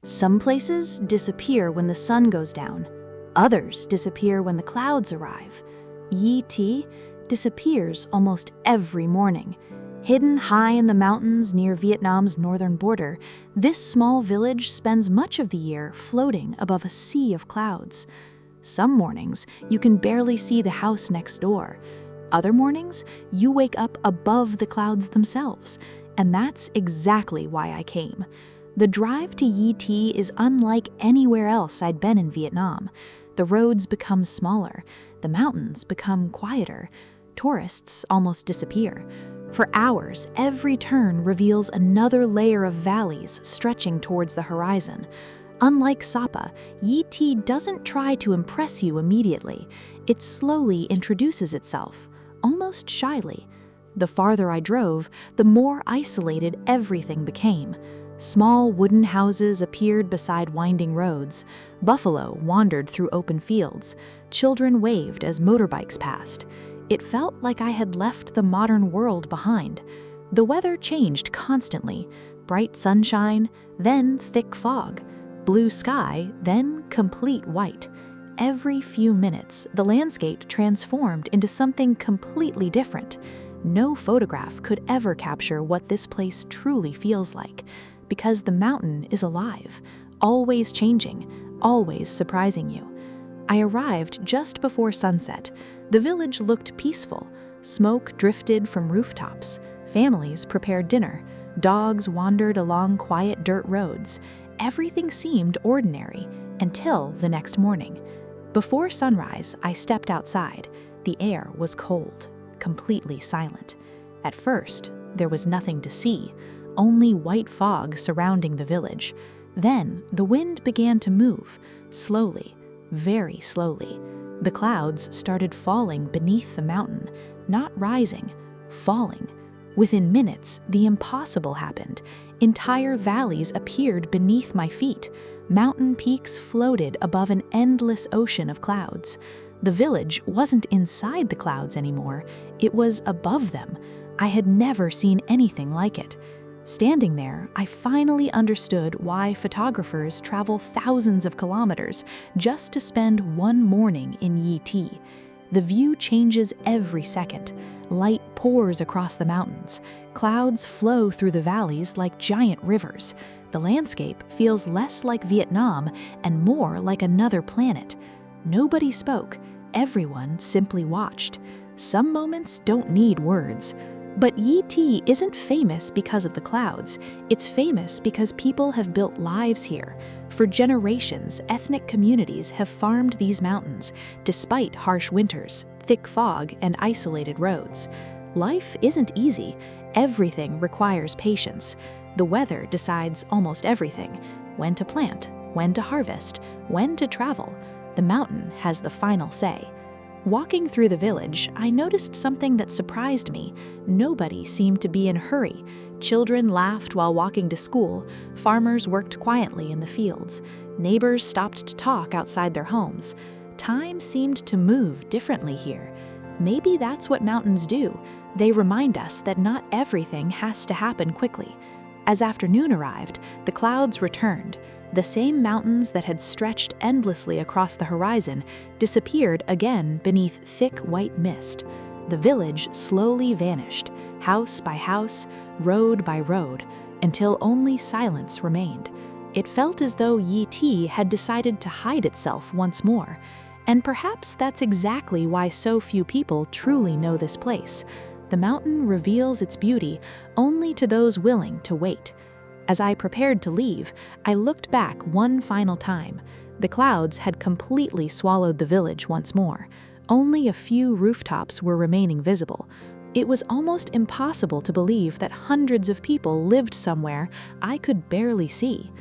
Some places disappear when the sun goes down. Others disappear when the clouds arrive. Yi Ti disappears almost every morning. Hidden high in the mountains near Vietnam's northern border, this small village spends much of the year floating above a sea of clouds. Some mornings, you can barely see the house next door. Other mornings, you wake up above the clouds themselves. And that's exactly why I came. The drive to Yi Ti is unlike anywhere else I'd been in Vietnam. The roads become smaller, the mountains become quieter, tourists almost disappear. For hours, every turn reveals another layer of valleys stretching towards the horizon. Unlike Sapa, Yi Ti doesn't try to impress you immediately. It slowly introduces itself, almost shyly. The farther I drove, the more isolated everything became. Small wooden houses appeared beside winding roads. Buffalo wandered through open fields. Children waved as motorbikes passed. It felt like I had left the modern world behind. The weather changed constantly. Bright sunshine, then thick fog. Blue sky, then complete white. Every few minutes, the landscape transformed into something completely different. No photograph could ever capture what this place truly feels like, because the mountain is alive, always changing, always surprising you. I arrived just before sunset. The village looked peaceful. Smoke drifted from rooftops. Families prepared dinner. Dogs wandered along quiet dirt roads. Everything seemed ordinary until the next morning. Before sunrise, I stepped outside. The air was cold, completely silent. At first, there was nothing to see, only white fog surrounding the village. Then, the wind began to move, slowly, very slowly. The clouds started falling beneath the mountain, not rising, falling. Within minutes, the impossible happened. Entire valleys appeared beneath my feet. Mountain peaks floated above an endless ocean of clouds. The village wasn't inside the clouds anymore, it was above them. I had never seen anything like it. Standing there, I finally understood why photographers travel thousands of kilometers just to spend one morning in Yi Ti. The view changes every second. Light pours across the mountains. Clouds flow through the valleys like giant rivers. The landscape feels less like Vietnam and more like another planet. Nobody spoke. Everyone simply watched. Some moments don't need words. But Yi Ti isn't famous because of the clouds. It's famous because people have built lives here. For generations, ethnic communities have farmed these mountains, despite harsh winters, thick fog, and isolated roads. Life isn't easy. Everything requires patience. The weather decides almost everything. When to plant, when to harvest, when to travel. The mountain has the final say. Walking through the village, I noticed something that surprised me. Nobody seemed to be in a hurry. Children laughed while walking to school. Farmers worked quietly in the fields. Neighbors stopped to talk outside their homes. Time seemed to move differently here. Maybe that's what mountains do. They remind us that not everything has to happen quickly. As afternoon arrived, the clouds returned. The same mountains that had stretched endlessly across the horizon disappeared again beneath thick white mist. The village slowly vanished, house by house, road by road, until only silence remained. It felt as though Yi Ti had decided to hide itself once more. And perhaps that's exactly why so few people truly know this place. The mountain reveals its beauty only to those willing to wait. As I prepared to leave, I looked back one final time. The clouds had completely swallowed the village once more. Only a few rooftops were remaining visible. It was almost impossible to believe that hundreds of people lived somewhere I could barely see.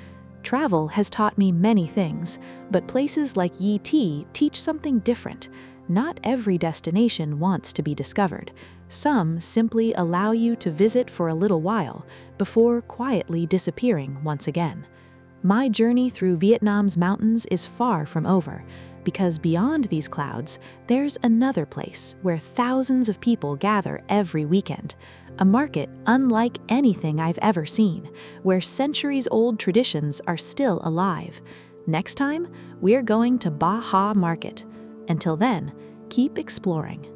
Travel has taught me many things, but places like Yi Ti teach something different. Not every destination wants to be discovered. Some simply allow you to visit for a little while before quietly disappearing once again. My journey through Vietnam's mountains is far from over, because beyond these clouds, there's another place where thousands of people gather every weekend, a market unlike anything I've ever seen, where centuries-old traditions are still alive. Next time, we're going to Baja Market. Until then, keep exploring.